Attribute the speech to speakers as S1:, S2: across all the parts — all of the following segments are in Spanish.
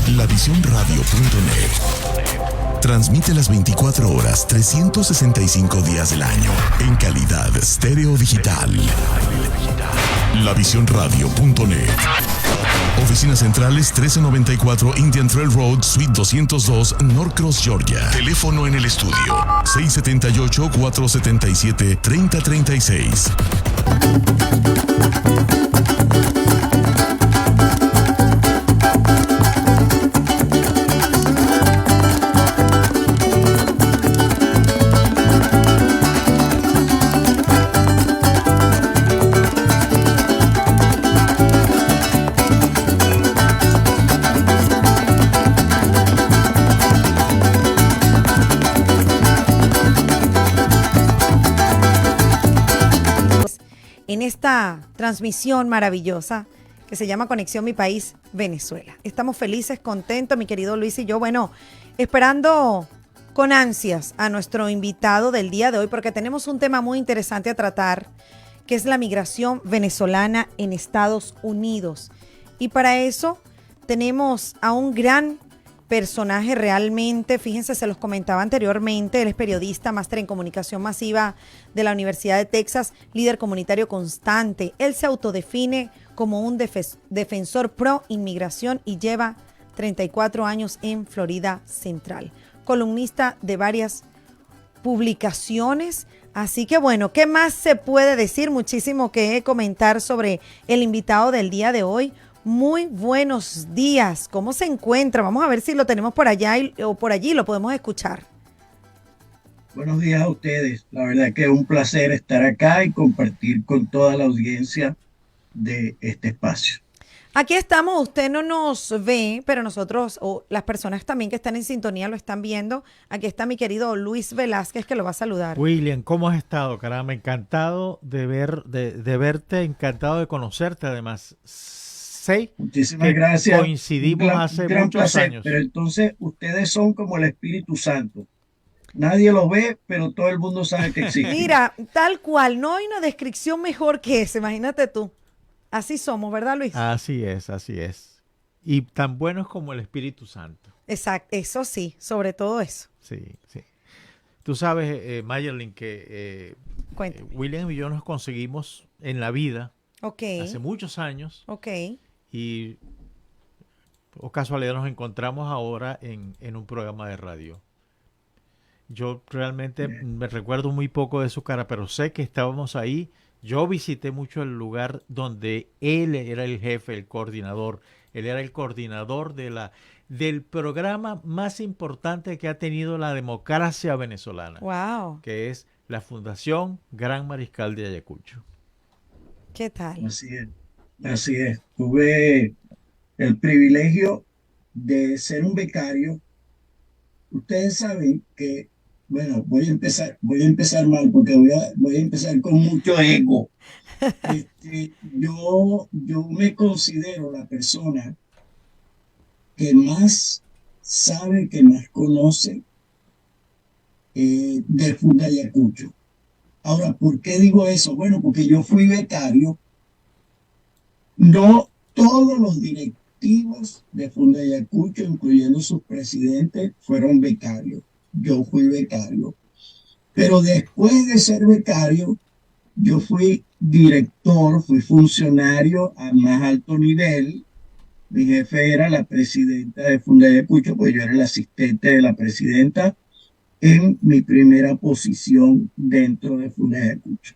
S1: Lavisión.radio.net transmite las 24 horas, 365 días del año, en calidad estéreo digital. Lavisión.radio.net. Oficinas centrales 1394 Indian Trail Road, Suite 202, Norcross, Georgia. Teléfono en el estudio 678-477-3036.
S2: En esta transmisión maravillosa que se llama Conexión Mi País, Venezuela. Estamos felices, contentos, mi querido Luis y yo, bueno, esperando con ansias a nuestro invitado del día de hoy, porque tenemos un tema muy interesante a tratar, que es la migración venezolana en Estados Unidos. Y para eso tenemos a un gran personaje realmente, fíjense, se los comentaba anteriormente, él es periodista, máster en comunicación masiva de la Universidad de Texas, líder comunitario constante. Él se autodefine como un defensor pro inmigración y lleva 34 años en Florida Central. Columnista de varias publicaciones. Así que bueno, ¿qué más se puede decir? Muchísimo que comentar sobre el invitado del día de hoy. Muy buenos días. ¿Cómo se encuentra? Vamos a ver si lo tenemos por allá o por allí lo podemos escuchar.
S3: Buenos días a ustedes. La verdad que es un placer estar acá y compartir con toda la audiencia de este espacio.
S2: Aquí estamos, usted no nos ve, pero nosotros, o las personas también que están en sintonía lo están viendo. Aquí está mi querido Luis Velázquez que lo va a saludar.
S4: William, ¿cómo has estado? Caramba, encantado de verte, encantado de conocerte además. Sí,
S3: muchísimas gracias.
S4: Coincidimos hace muchos
S3: placer,
S4: años.
S3: Pero entonces ustedes son como el Espíritu Santo. Nadie lo ve, pero todo el mundo sabe que existe.
S2: Mira, tal cual, no hay una descripción mejor que esa, imagínate tú. Así somos, ¿verdad, Luis?
S4: Así es, así es. Y tan buenos como el Espíritu Santo.
S2: Exacto, eso sí, sobre todo eso.
S4: Sí, sí. Tú sabes, Mayerlin, que William y yo nos conseguimos en la vida hace muchos años. Y por casualidad nos encontramos ahora en un programa de radio. Yo realmente me recuerdo muy poco de su cara, pero sé que estábamos ahí. Yo visité mucho el lugar donde él era el jefe, el coordinador. Él era el coordinador del programa más importante que ha tenido la democracia venezolana.
S2: Wow.
S4: Que es la Fundación Gran Mariscal de Ayacucho.
S2: ¿Qué tal?
S3: Así es. Así es. Tuve el privilegio de ser un becario. Ustedes saben que, bueno, voy a empezar mal porque voy a empezar con mucho ego. Yo me considero la persona que más sabe, que más conoce de Funda Ayacucho. Ahora, ¿por qué digo eso? Bueno, porque yo fui becario. No todos los directivos de Funda Ayacucho, incluyendo sus presidentes, fueron becarios. Yo fui becario. Pero después de ser becario, yo fui director, fui funcionario a más alto nivel. Mi jefe era la presidenta de Funda Ayacucho, pues yo era el asistente de la presidenta en mi primera posición dentro de Funda Ayacucho.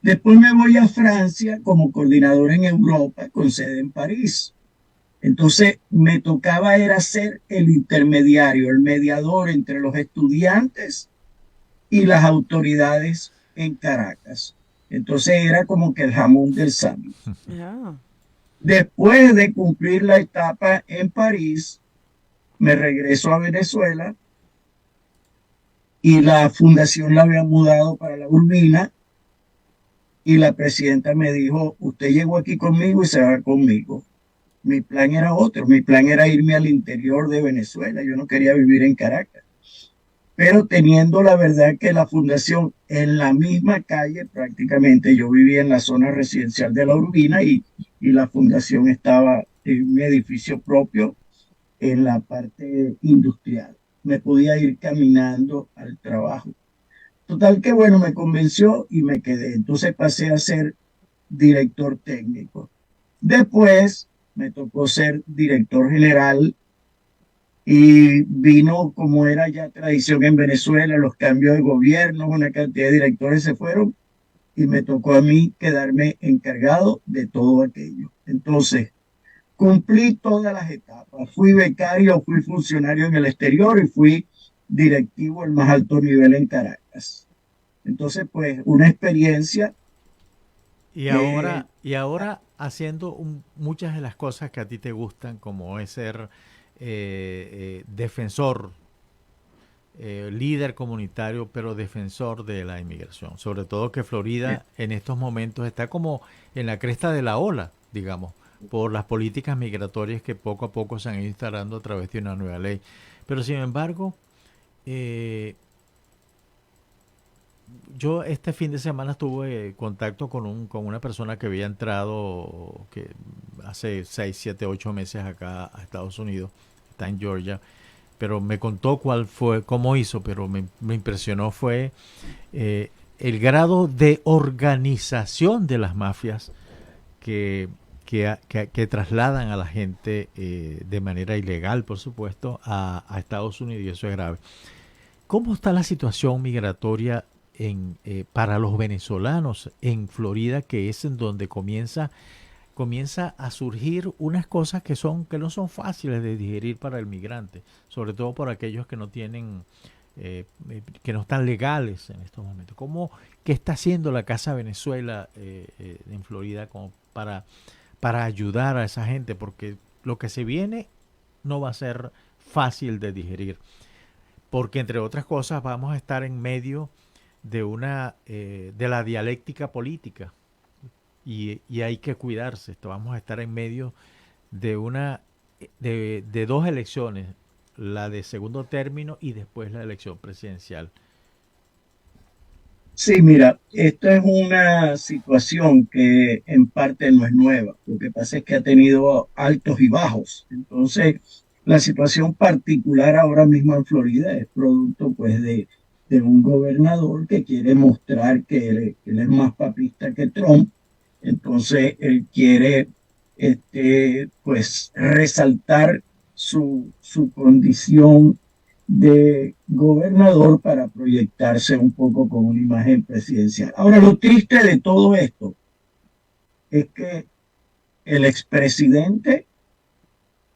S3: Después me voy a Francia como coordinador en Europa con sede en París. Entonces me tocaba era ser el intermediario, el mediador entre los estudiantes y las autoridades en Caracas. Entonces era como que el jamón del sándwich.
S2: Yeah.
S3: Después de cumplir la etapa en París, me regreso a Venezuela y la fundación la había mudado para La Urbina. Y la presidenta me dijo, usted llegó aquí conmigo y se va conmigo. Mi plan era otro, mi plan era irme al interior de Venezuela, yo no quería vivir en Caracas. Pero teniendo la verdad que la fundación en la misma calle, prácticamente yo vivía en la zona residencial de La Urbina y la fundación estaba en un edificio propio en la parte industrial. Me podía ir caminando al trabajo. Total que bueno, me convenció y me quedé. Entonces pasé a ser director técnico. Después me tocó ser director general y vino, como era ya tradición en Venezuela, los cambios de gobierno, una cantidad de directores se fueron y me tocó a mí quedarme encargado de todo aquello. Entonces, cumplí todas las etapas. Fui becario, fui funcionario en el exterior y fui directivo al más alto nivel en Caracas. Entonces, pues, una experiencia.
S4: Y ahora haciendo muchas de las cosas que a ti te gustan, como es ser defensor, líder comunitario, pero defensor de la inmigración. Sobre todo que Florida en estos momentos está como en la cresta de la ola, digamos, por las políticas migratorias que poco a poco se han ido instalando a través de una nueva ley. Pero sin embargo, yo este fin de semana tuve contacto con una persona que había entrado hace 6, 7, 8 meses acá a Estados Unidos, está en Georgia, pero me contó cómo hizo, pero me impresionó fue el grado de organización de las mafias que trasladan a la gente de manera ilegal, por supuesto, a Estados Unidos, y eso es grave. ¿Cómo está la situación migratoria para los venezolanos en Florida, que es en donde comienza a surgir unas cosas que no son fáciles de digerir para el migrante, sobre todo por aquellos que no tienen, que no están legales en estos momentos? ¿Qué está haciendo la Casa Venezuela en Florida como para ayudar a esa gente? Porque lo que se viene no va a ser fácil de digerir, porque entre otras cosas vamos a estar en medio de la dialéctica política y hay que cuidarse. Vamos a estar en medio de dos elecciones, la de segundo término y después la elección presidencial.
S3: Sí, mira, esta es una situación que en parte no es nueva. Lo que pasa es que ha tenido altos y bajos. Entonces, la situación particular ahora mismo en Florida es producto pues de un gobernador que quiere mostrar que él es más papista que Trump. Entonces, él quiere pues resaltar su condición de gobernador para proyectarse un poco con una imagen presidencial. Ahora, lo triste de todo esto es que el expresidente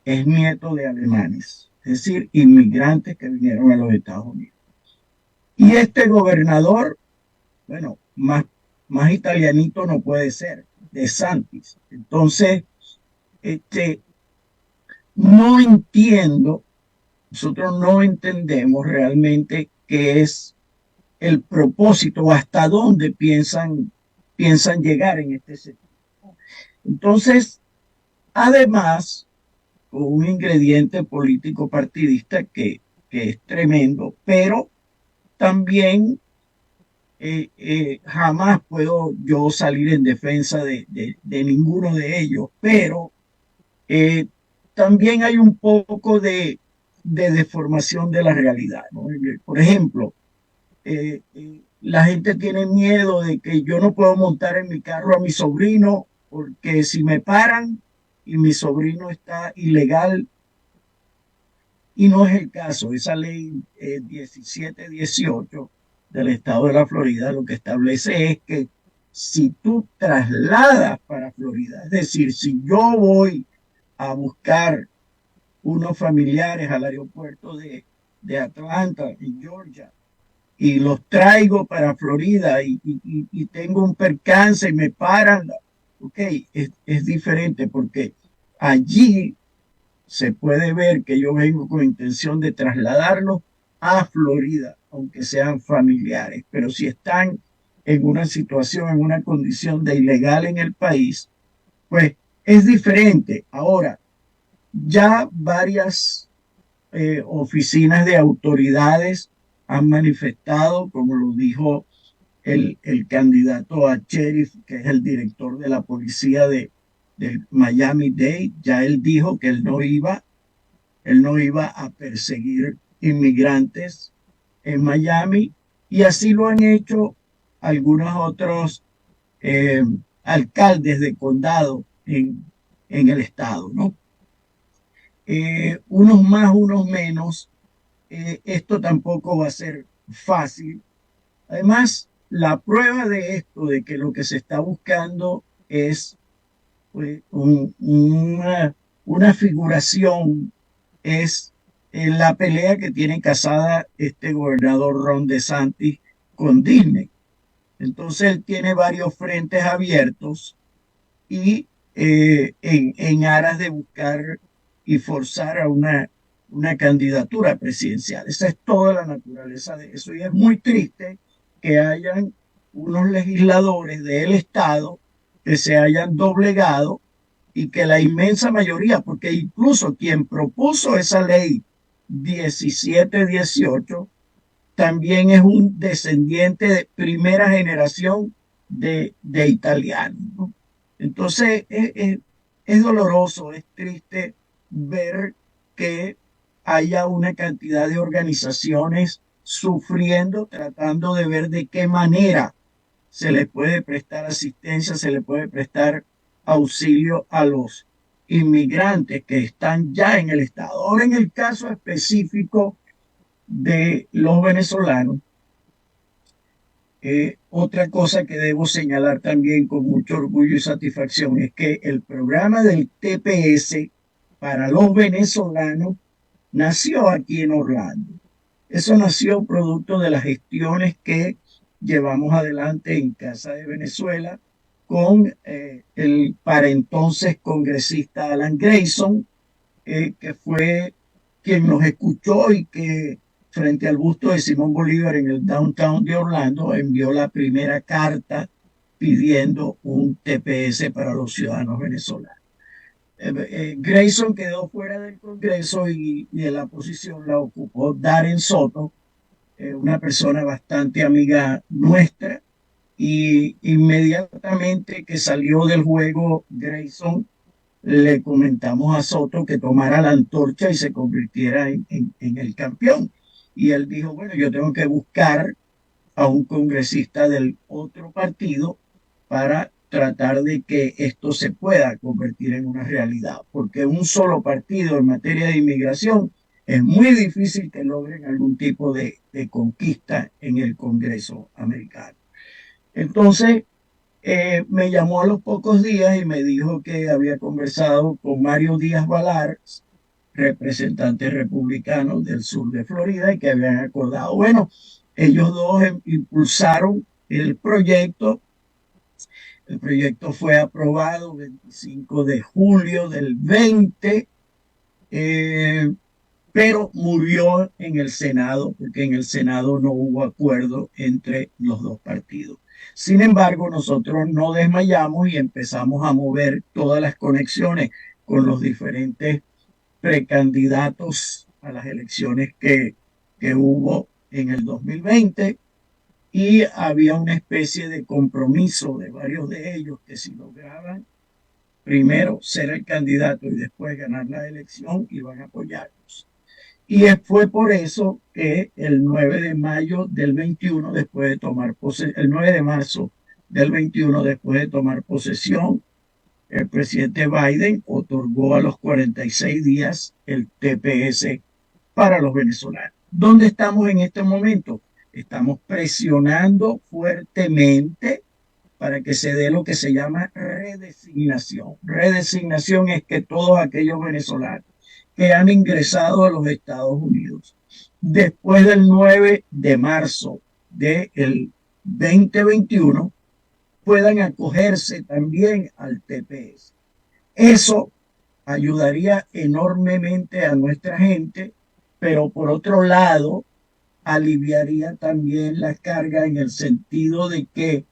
S3: es nieto de alemanes, es decir, inmigrantes que vinieron a los Estados Unidos. Y este gobernador, bueno, más italianito no puede ser, DeSantis. Entonces, no entiendo. Nosotros no entendemos realmente qué es el propósito o hasta dónde piensan llegar en este sector. Entonces, además, con un ingrediente político partidista que es tremendo, pero también jamás puedo yo salir en defensa de ninguno de ellos, pero también hay un poco de deformación de la realidad, ¿no? Por ejemplo, la gente tiene miedo de que yo no puedo montar en mi carro a mi sobrino porque si me paran y mi sobrino está ilegal, y no es el caso. Esa ley 1718 del estado de la Florida lo que establece es que si tú trasladas para Florida, es decir, si yo voy a buscar unos familiares al aeropuerto de Atlanta, en Georgia, y los traigo para Florida y tengo un percance y me paran, ok, es diferente porque allí se puede ver que yo vengo con intención de trasladarlos a Florida, aunque sean familiares, pero si están en una situación, en una condición de ilegal en el país, pues es diferente. Ahora, ya varias oficinas de autoridades han manifestado, como lo dijo el candidato a sheriff, que es el director de la policía del Miami-Dade, ya él dijo que él no iba él no iba a perseguir inmigrantes en Miami, y así lo han hecho algunos otros alcaldes de condado en el estado, ¿no? Unos más, unos menos. Esto tampoco va a ser fácil. Además, la prueba de esto, de que lo que se está buscando es pues, una figuración, es la pelea que tiene casada este gobernador Ron DeSantis con Disney. Entonces él tiene varios frentes abiertos y en aras de buscar y forzar a una candidatura presidencial. Esa es toda la naturaleza de eso. Y es muy triste que hayan unos legisladores del Estado que se hayan doblegado y que la inmensa mayoría, porque incluso quien propuso esa ley 1718, también es un descendiente de primera generación de italianos, ¿no? Entonces es doloroso, es triste ver que haya una cantidad de organizaciones sufriendo, tratando de ver de qué manera se le puede prestar asistencia, se le puede prestar auxilio a los inmigrantes que están ya en el estado. Ahora, en el caso específico de los venezolanos, otra cosa que debo señalar también con mucho orgullo y satisfacción es que el programa del TPS para los venezolanos nació aquí en Orlando. Eso nació producto de las gestiones que llevamos adelante en Casa de Venezuela con el para entonces congresista Alan Grayson, que fue quien nos escuchó y que frente al busto de Simón Bolívar en el downtown de Orlando envió la primera carta pidiendo un TPS para los ciudadanos venezolanos. Grayson quedó fuera del Congreso y de la posición la ocupó Darren Soto, una persona bastante amiga nuestra, y inmediatamente que salió del juego Grayson, le comentamos a Soto que tomara la antorcha y se convirtiera en el campeón. Y él dijo, bueno, yo tengo que buscar a un congresista del otro partido para tratar de que esto se pueda convertir en una realidad, porque un solo partido en materia de inmigración es muy difícil que logren algún tipo de conquista en el Congreso americano. Entonces, me llamó a los pocos días y me dijo que había conversado con Mario Díaz Balart, representante republicano del sur de Florida, y que habían acordado, bueno, ellos dos impulsaron el proyecto. El proyecto fue aprobado el 25 de julio del 20, pero murió en el Senado, porque en el Senado no hubo acuerdo entre los dos partidos. Sin embargo, nosotros no desmayamos y empezamos a mover todas las conexiones con los diferentes precandidatos a las elecciones que hubo en el 2020, y había una especie de compromiso de varios de ellos que si lograban primero ser el candidato y después ganar la elección, iban a apoyarnos. Y fue por eso que el 9 de mayo del 21, después de tomar el 9 de marzo del 21, después de tomar posesión, el presidente Biden otorgó a los 46 días el TPS para los venezolanos. ¿Dónde estamos en este momento? Estamos presionando fuertemente para que se dé lo que se llama redesignación. Redesignación es que todos aquellos venezolanos que han ingresado a los Estados Unidos después del 9 de marzo del 2021 puedan acogerse también al TPS. Eso ayudaría enormemente a nuestra gente, pero por otro lado, aliviaría también la carga en el sentido de que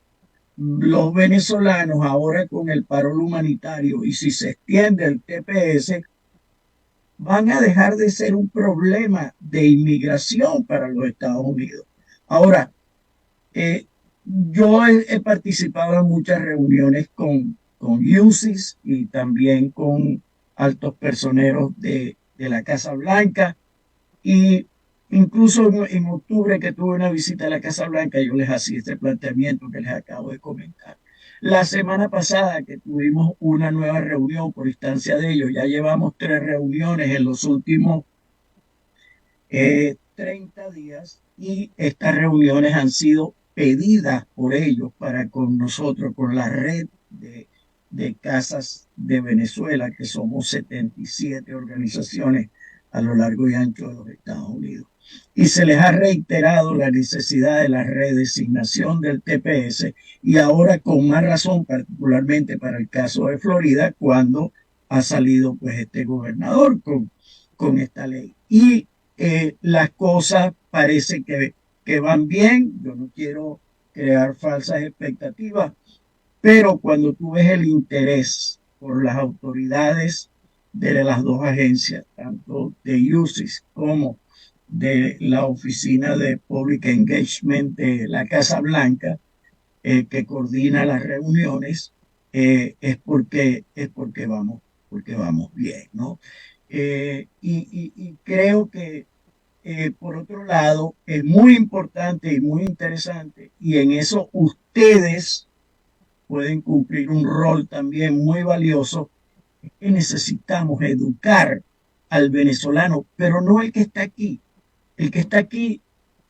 S3: los venezolanos ahora con el parol humanitario y si se extiende el TPS, van a dejar de ser un problema de inmigración para los Estados Unidos. Ahora, yo he participado en muchas reuniones con UCIS y también con altos personeros de de la Casa Blanca. Y incluso en octubre que tuve una visita a la Casa Blanca, yo les hacía este planteamiento que les acabo de comentar. La semana pasada que tuvimos una nueva reunión por instancia de ellos, ya llevamos 3 reuniones en los últimos 30 días y estas reuniones han sido pedidas por ellos para con nosotros, con la red de casas de Venezuela, que somos 77 organizaciones a lo largo y ancho de los Estados Unidos. Y se les ha reiterado la necesidad de la redesignación del TPS y ahora con más razón, particularmente para el caso de Florida, cuando ha salido pues este gobernador con esta ley. Y las cosas parece que van bien. Yo no quiero crear falsas expectativas, pero cuando tú ves el interés por las autoridades de las 2 agencias, tanto de USIS como de la Oficina de Public Engagement de la Casa Blanca, que coordina las reuniones, es porque vamos bien, ¿no? Y creo que, por otro lado, es muy importante y muy interesante, y en eso ustedes pueden cumplir un rol también muy valioso, es que necesitamos educar al venezolano, pero no el que está aquí. El que está aquí,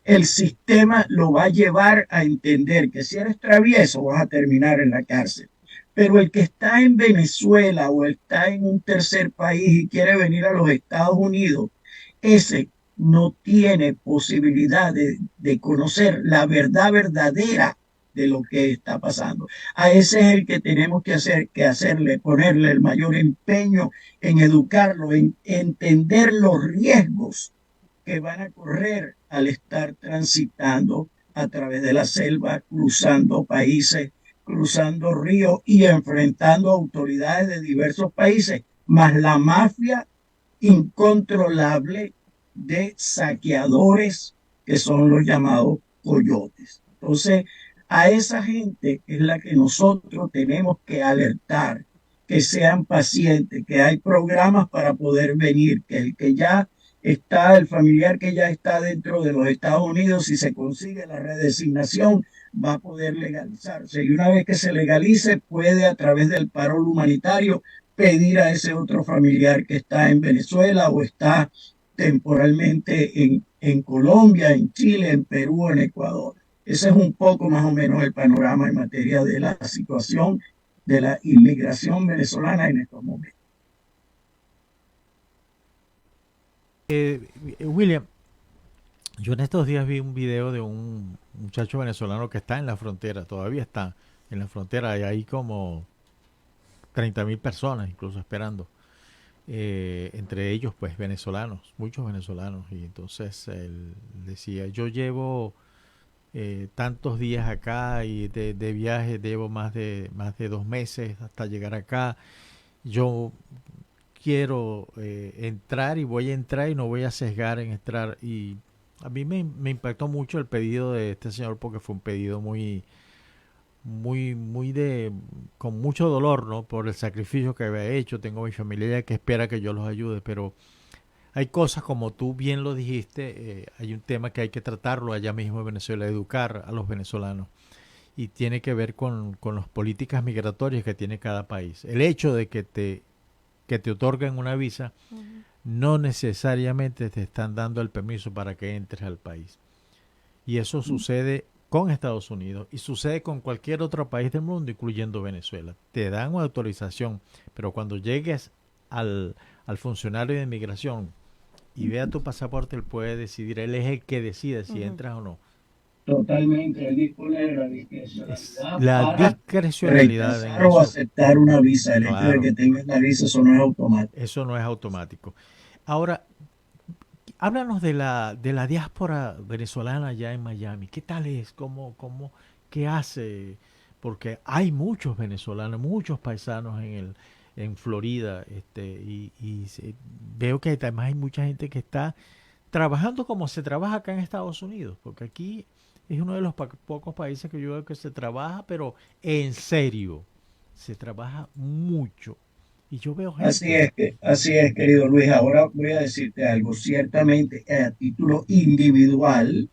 S3: el sistema lo va a llevar a entender que si eres travieso vas a terminar en la cárcel. Pero el que está en Venezuela o está en un tercer país y quiere venir a los Estados Unidos, ese no tiene posibilidad de conocer la verdad verdadera de lo que está pasando. A ese es el que tenemos que ponerle el mayor empeño en educarlo, en entender los riesgos que van a correr al estar transitando a través de la selva, cruzando países, cruzando ríos y enfrentando autoridades de diversos países, más la mafia incontrolable de saqueadores que son los llamados coyotes. Entonces, a esa gente es la que nosotros tenemos que alertar, que sean pacientes, que hay programas para poder venir, que el familiar que ya está dentro de los Estados Unidos, si se consigue la redesignación, va a poder legalizarse. Y una vez que se legalice, puede a través del parol humanitario pedir a ese otro familiar que está en Venezuela o está temporalmente en Colombia, en Chile, en Perú, en Ecuador. Ese es un poco más o menos el panorama en materia de la situación de la inmigración venezolana en estos momentos.
S4: William, yo en estos días vi un video de un muchacho venezolano que está en la frontera, todavía está en la frontera, y hay como 30,000 personas incluso esperando, entre ellos pues venezolanos, muchos venezolanos, y entonces él decía, yo llevo tantos días acá y de viaje llevo más de 2 meses hasta llegar acá, yo quiero entrar y voy a entrar y no voy a sesgar en entrar. Y a mí me impactó mucho el pedido de este señor porque fue un pedido muy con mucho dolor, ¿no? Por el sacrificio que había hecho. Tengo mi familia que espera que yo los ayude, pero hay cosas como tú bien lo dijiste, hay un tema que hay que tratarlo allá mismo en Venezuela, educar a los venezolanos. Y tiene que ver con las políticas migratorias que tiene cada país. El hecho de que te otorguen una visa, no necesariamente te están dando el permiso para que entres al país. Y eso sucede con Estados Unidos y sucede con cualquier otro país del mundo, incluyendo Venezuela. Te dan una autorización, pero cuando llegues al funcionario de inmigración y vea tu pasaporte, él puede decidir, él es el que decide si entras o no.
S3: Totalmente, él dispone de la discrecionalidad.
S4: La discrecionalidad
S3: rechazar o aceptar una visa. El hecho de que tengas la visa, eso no es automático.
S4: Eso no es automático. Ahora, háblanos de la diáspora venezolana allá en Miami. ¿Qué tal es? ¿Qué hace? Porque hay muchos venezolanos, muchos paisanos en Florida, veo que además hay mucha gente que está trabajando como se trabaja acá en Estados Unidos, porque aquí es uno de los pocos países que yo veo que se trabaja, pero en serio, se trabaja mucho Y yo veo gente.
S3: Así es, querido Luis. Ahora voy a decirte algo. Ciertamente, a título individual,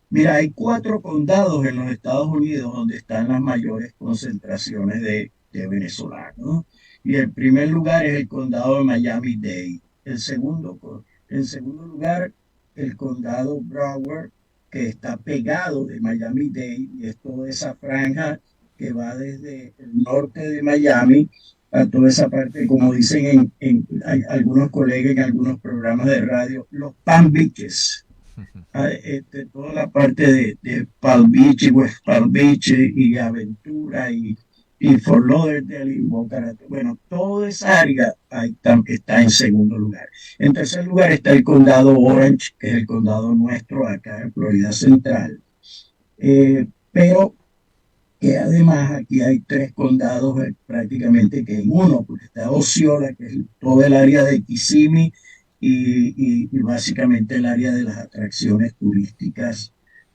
S3: mira, hay 4 condados en los Estados Unidos donde están las mayores concentraciones de venezolanos. Y el primer lugar es el condado de Miami-Dade. En segundo lugar, el condado Broward, que está pegado de Miami-Dade, y es toda esa franja que va desde el norte de Miami a toda esa parte, como dicen hay algunos colegas en algunos programas de radio, los Palm Beaches. Toda la parte de Palm Beach y West Palm Beach y Aventura y Fort Lauderdale y Boca Raton. Bueno, toda esa área está en segundo lugar. En tercer lugar está el condado Orange, que es el condado nuestro acá en Florida Central. Pero que además aquí hay 3 condados prácticamente que en uno, porque está Osceola, que es todo el área de Kissimmee y básicamente el área de las atracciones turísticas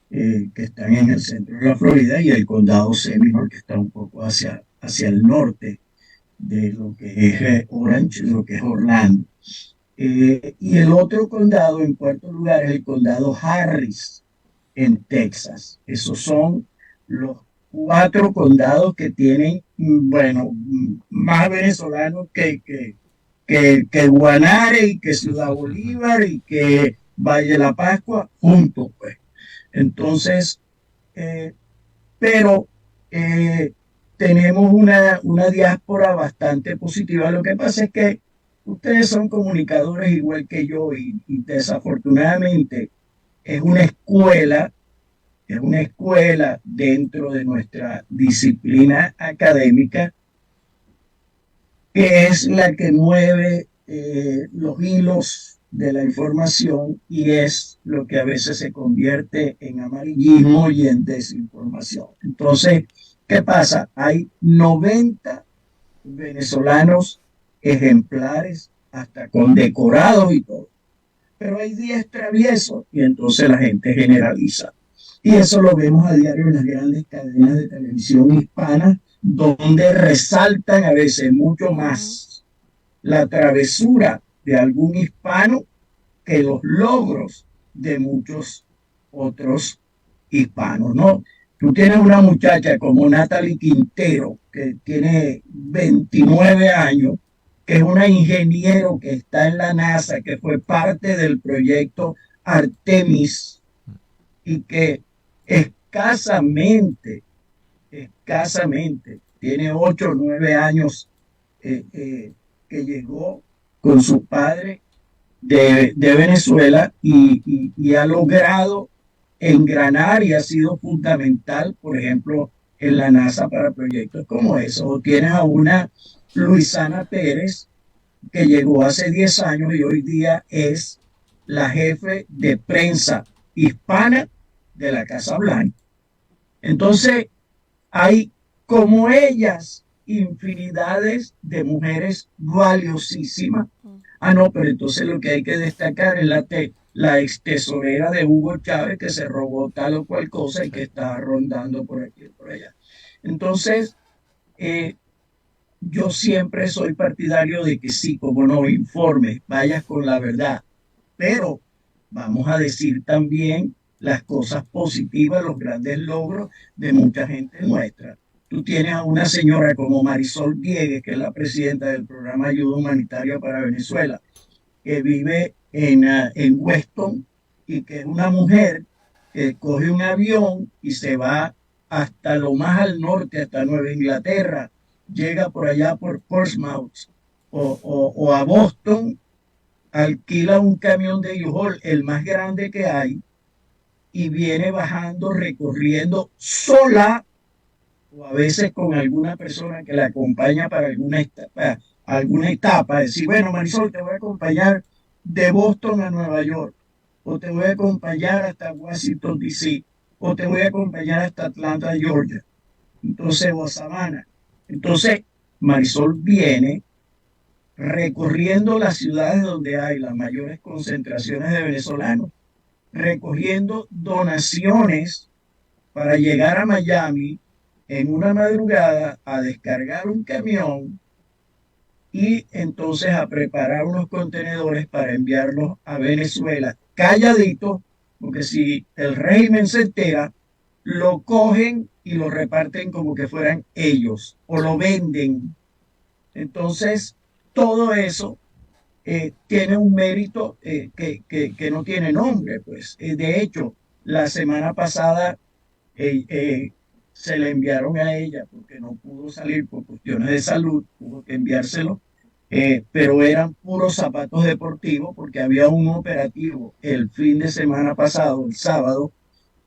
S3: que están en el centro de la Florida, y el condado Seminole, que está un poco hacia el norte de lo que es Orange, lo que es Orlando. Y el otro condado, en cuarto lugar, es el condado Harris, en Texas. Esos son los 4 condados que tienen, bueno, más venezolanos que Guanare y que Ciudad Bolívar y que Valle de la Pascua juntos, pues. Entonces, pero tenemos una diáspora bastante positiva. Lo que pasa es que ustedes son comunicadores igual que yo y desafortunadamente es una escuela dentro de nuestra disciplina académica que es la que mueve los hilos de la información y es lo que a veces se convierte en amarillismo y en desinformación. Entonces, ¿qué pasa? Hay 90 venezolanos ejemplares, hasta condecorados y todo. Pero hay 10 traviesos y entonces la gente generaliza. Y eso lo vemos a diario en las grandes cadenas de televisión hispanas, donde resaltan a veces mucho más la travesura de algún hispano que los logros de muchos otros hispanos, ¿no? Tú tienes una muchacha como Natalie Quintero, que tiene 29 años, que es una ingeniero que está en la NASA, que fue parte del proyecto Artemis y que escasamente, tiene 8 o 9 años que llegó con su padre de Venezuela y ha logrado engranar y ha sido fundamental, por ejemplo, en la NASA para proyectos como eso. O tienes a una Luisana Pérez que llegó hace 10 años y hoy día es la jefe de prensa hispana de la Casa Blanca. Entonces, hay como ellas infinidades de mujeres valiosísimas. Ah, no, pero entonces lo que hay que destacar es la ex tesorera de Hugo Chávez, que se robó tal o cual cosa y que está rondando por aquí y por allá. Entonces, yo siempre soy partidario de que sí, como no, informes, vayas con la verdad, pero vamos a decir también las cosas positivas, los grandes logros de mucha gente nuestra. Tú tienes a una señora como Marisol Diegues, que es la presidenta del programa de Ayuda Humanitaria para Venezuela, que vive en Weston y que es una mujer que coge un avión y se va hasta lo más al norte, hasta Nueva Inglaterra, llega por allá por Portsmouth o a Boston, alquila un camión de U-Haul, el más grande que hay, y viene bajando, recorriendo sola o a veces con alguna persona que la acompaña para alguna etapa. Decir, bueno, Marisol, te voy a acompañar de Boston a Nueva York, o te voy a acompañar hasta Washington, D.C., o te voy a acompañar hasta Atlanta, Georgia, entonces, o a Savannah. Entonces, Marisol viene recorriendo las ciudades donde hay las mayores concentraciones de venezolanos, recogiendo donaciones para llegar a Miami en una madrugada a descargar un camión y entonces a preparar unos contenedores para enviarlos a Venezuela calladitos, porque si el régimen se entera, lo cogen y lo reparten como que fueran ellos o lo venden. Entonces, todo eso tiene un mérito que no tiene nombre, pues. De hecho, la semana pasada se le enviaron a ella porque no pudo salir por cuestiones de salud, tuvo que enviárselo, pero eran puros zapatos deportivos porque había un operativo el fin de semana pasado, el sábado,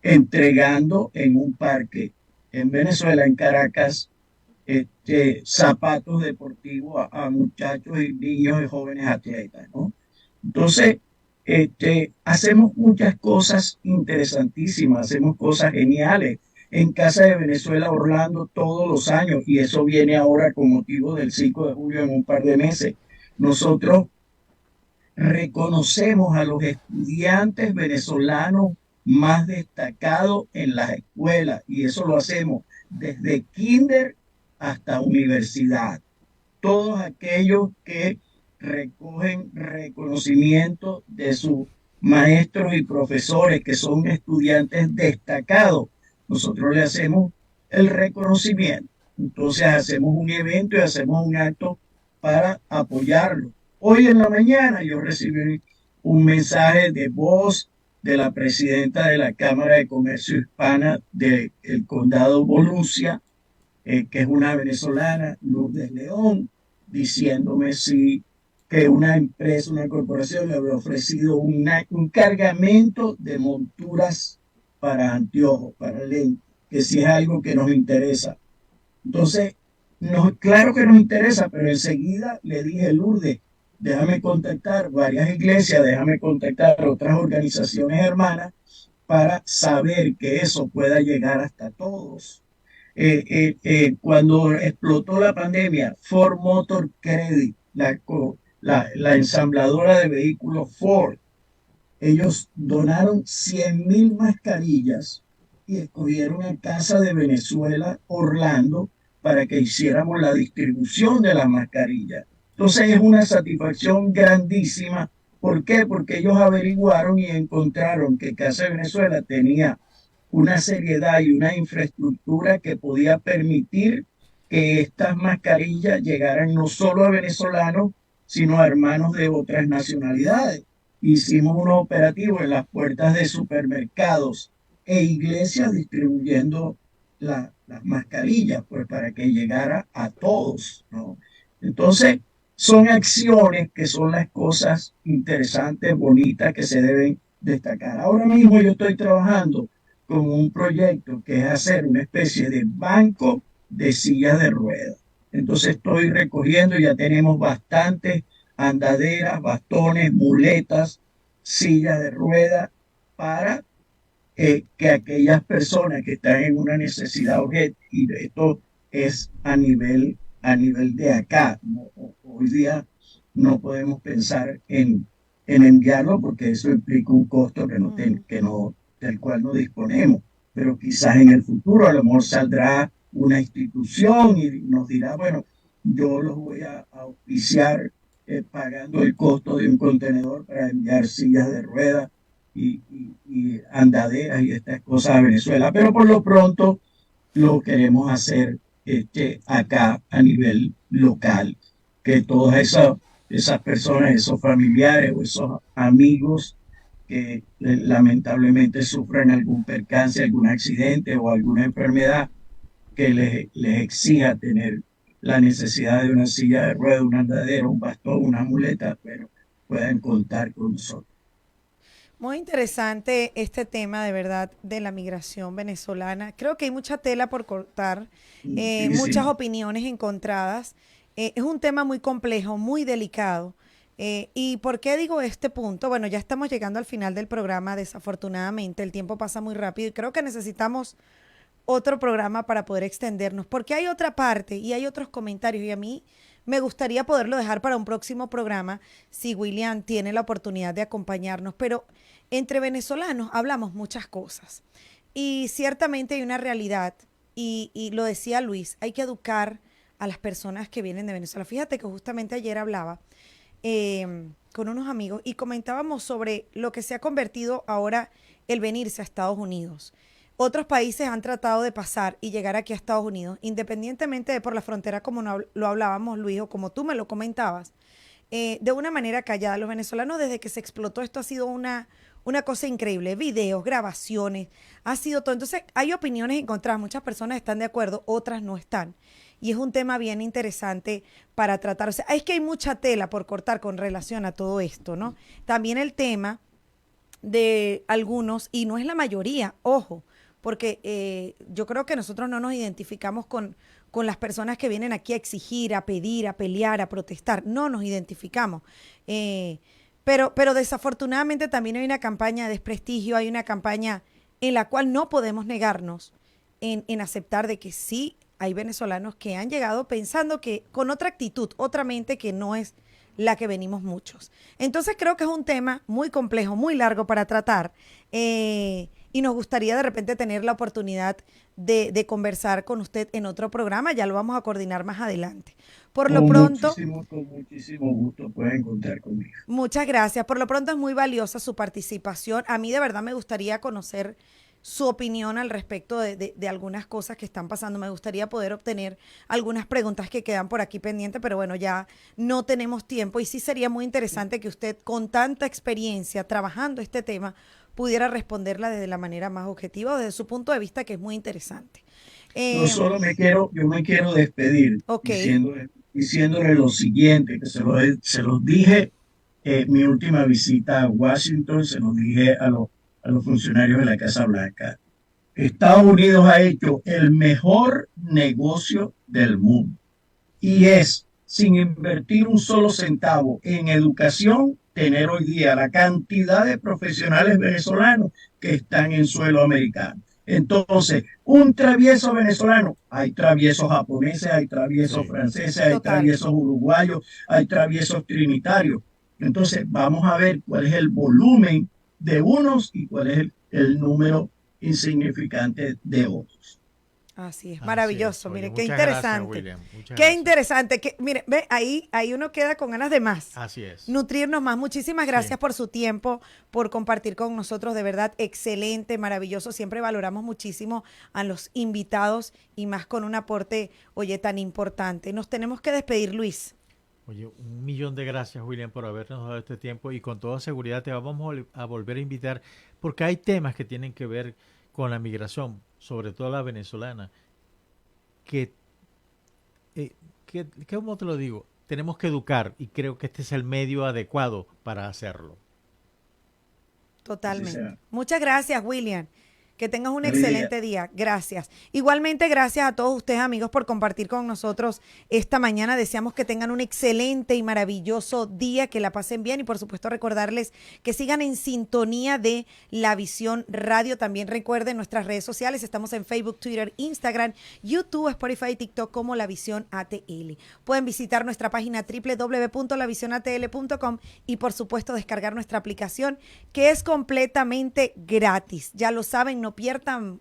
S3: entregando en un parque en Venezuela, en Caracas, zapatos deportivos a muchachos y niños y jóvenes atletas, ¿no? Entonces, hacemos muchas cosas interesantísimas, hacemos cosas geniales en Casa de Venezuela Orlando todos los años y eso viene ahora con motivo del 5 de julio en un par de meses. Nosotros reconocemos a los estudiantes venezolanos más destacados en las escuelas y eso lo hacemos desde kinder hasta universidad. Todos aquellos que recogen reconocimiento de sus maestros y profesores que son estudiantes destacados, nosotros le hacemos el reconocimiento. Entonces hacemos un evento y hacemos un acto para apoyarlo. Hoy en la mañana yo recibí un mensaje de voz de la presidenta de la Cámara de Comercio Hispana del condado Volusia, que es una venezolana, Lourdes León, diciéndome que una empresa, una corporación le había ofrecido un cargamento de monturas para anteojos, para lentes, que si es algo que nos interesa. Entonces, claro que nos interesa, pero enseguida le dije, Lourdes, déjame contactar varias iglesias, déjame contactar otras organizaciones hermanas para saber que eso pueda llegar hasta todos. Cuando explotó la pandemia, Ford Motor Credit, la ensambladora de vehículos Ford, ellos donaron 100,000 mascarillas y escogieron a Casa de Venezuela Orlando para que hiciéramos la distribución de las mascarillas. Entonces es una satisfacción grandísima. ¿Por qué? Porque ellos averiguaron y encontraron que Casa de Venezuela tenía una seriedad y una infraestructura que podía permitir que estas mascarillas llegaran no solo a venezolanos, sino a hermanos de otras nacionalidades. Hicimos unos operativos en las puertas de supermercados e iglesias distribuyendo las mascarillas, pues para que llegara a todos, ¿no? Entonces, son acciones que son las cosas interesantes, bonitas, que se deben destacar. Ahora mismo yo estoy trabajando con un proyecto que es hacer una especie de banco de sillas de ruedas. Entonces estoy recogiendo, ya tenemos bastantes andaderas, bastones, muletas, sillas de ruedas para que aquellas personas que están en una necesidad urgente, y esto es a nivel de acá, ¿no? Hoy día no podemos pensar en enviarlo porque eso implica un costo del cual no disponemos, pero quizás en el futuro a lo mejor saldrá una institución y nos dirá, bueno, yo los voy a auspiciar pagando el costo de un contenedor para enviar sillas de ruedas y andaderas y estas cosas a Venezuela, pero por lo pronto lo queremos hacer acá a nivel local, que todas esas personas, esos familiares o esos amigos que lamentablemente sufran algún percance, algún accidente o alguna enfermedad que les exija tener la necesidad de una silla de ruedas, un andadero, un bastón, una muleta, pero puedan contar con nosotros.
S2: Muy interesante este tema, de verdad, de la migración venezolana. Creo que hay mucha tela por cortar, muchas opiniones encontradas. Es un tema muy complejo, muy delicado. ¿Y por qué digo este punto? Bueno, ya estamos llegando al final del programa, desafortunadamente. El tiempo pasa muy rápido y creo que necesitamos otro programa para poder extendernos, porque hay otra parte y hay otros comentarios y a mí me gustaría poderlo dejar para un próximo programa si William tiene la oportunidad de acompañarnos, pero entre venezolanos hablamos muchas cosas y ciertamente hay una realidad y lo decía Luis, hay que educar a las personas que vienen de Venezuela. Fíjate que justamente ayer hablaba con unos amigos y comentábamos sobre lo que se ha convertido ahora el venirse a Estados Unidos. Otros países han tratado de pasar y llegar aquí a Estados Unidos, independientemente de por la frontera, como lo hablábamos, Luis, o como tú me lo comentabas, de una manera callada. Los venezolanos, desde que se explotó esto, ha sido una cosa increíble. Videos, grabaciones, ha sido todo. Entonces, hay opiniones encontradas. Muchas personas están de acuerdo, otras no están. Y es un tema bien interesante para tratar. O sea, es que hay mucha tela por cortar con relación a todo esto, ¿no? También el tema de algunos, y no es la mayoría, ojo, porque yo creo que nosotros no nos identificamos con las personas que vienen aquí a exigir, a pedir, a pelear, a protestar. No nos identificamos. Pero desafortunadamente también hay una campaña de desprestigio, hay una campaña en la cual no podemos negarnos en aceptar de que sí hay venezolanos que han llegado pensando que con otra actitud, otra mente que no es la que venimos muchos. Entonces creo que es un tema muy complejo, muy largo para tratar y nos gustaría de repente tener la oportunidad de conversar con usted en otro programa. Ya lo vamos a coordinar más adelante. Por lo pronto,
S3: con muchísimo gusto pueden contar conmigo.
S2: Muchas gracias. Por lo pronto es muy valiosa su participación. A mí de verdad me gustaría conocer su opinión al respecto de algunas cosas que están pasando. Me gustaría poder obtener algunas preguntas que quedan por aquí pendientes, pero bueno, ya no tenemos tiempo y sí sería muy interesante que usted, con tanta experiencia trabajando este tema, pudiera responderla desde la manera más objetiva o desde su punto de vista, que es muy interesante.
S3: Yo me quiero despedir diciéndole lo siguiente, que se los dije mi última visita a Washington, se los dije a los funcionarios de la Casa Blanca. Estados Unidos ha hecho el mejor negocio del mundo y es, sin invertir un solo centavo en educación, tener hoy día la cantidad de profesionales venezolanos que están en suelo americano. Entonces, un travieso venezolano, hay traviesos japoneses, hay traviesos franceses, hay traviesos uruguayos, hay traviesos trinitarios. Entonces, vamos a ver cuál es el volumen de unos y cuál es el número insignificante de otros.
S2: Así es, maravilloso. Mire, qué interesante. Gracias, qué interesante. Mire, ve, ahí uno queda con ganas de más.
S4: Así es.
S2: Nutrirnos más. Muchísimas gracias por su tiempo, por compartir con nosotros. De verdad, excelente, maravilloso. Siempre valoramos muchísimo a los invitados y más con un aporte, oye, tan importante. Nos tenemos que despedir, Luis.
S4: Oye, 1.000.000 de gracias, William, por habernos dado este tiempo y con toda seguridad te vamos a volver a invitar porque hay temas que tienen que ver con la migración, sobre todo la venezolana, ¿cómo te lo digo? Tenemos que educar y creo que este es el medio adecuado para hacerlo.
S2: Totalmente. Muchas gracias, William. Que tengas un excelente día. Gracias. Igualmente, gracias a todos ustedes, amigos, por compartir con nosotros esta mañana. Deseamos que tengan un excelente y maravilloso día, que la pasen bien y, por supuesto, recordarles que sigan en sintonía de La Visión Radio. También recuerden nuestras redes sociales. Estamos en Facebook, Twitter, Instagram, YouTube, Spotify y TikTok como La Visión ATL. Pueden visitar nuestra página www.lavisionatl.com y, por supuesto, descargar nuestra aplicación, que es completamente gratis. Ya lo saben, no pierdan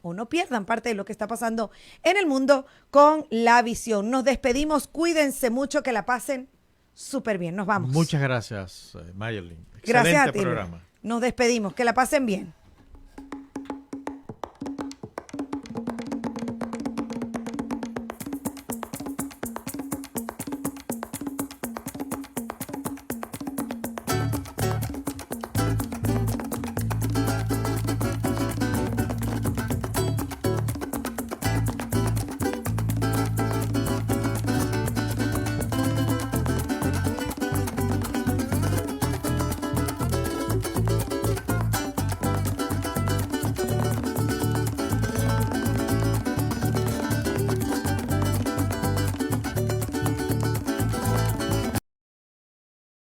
S2: parte de lo que está pasando en el mundo con La Visión. Nos despedimos, cuídense mucho, que la pasen súper bien. Nos vamos.
S4: Muchas gracias, Mayerlin.
S2: Gracias a ti. Programa. Nos despedimos, que la pasen bien.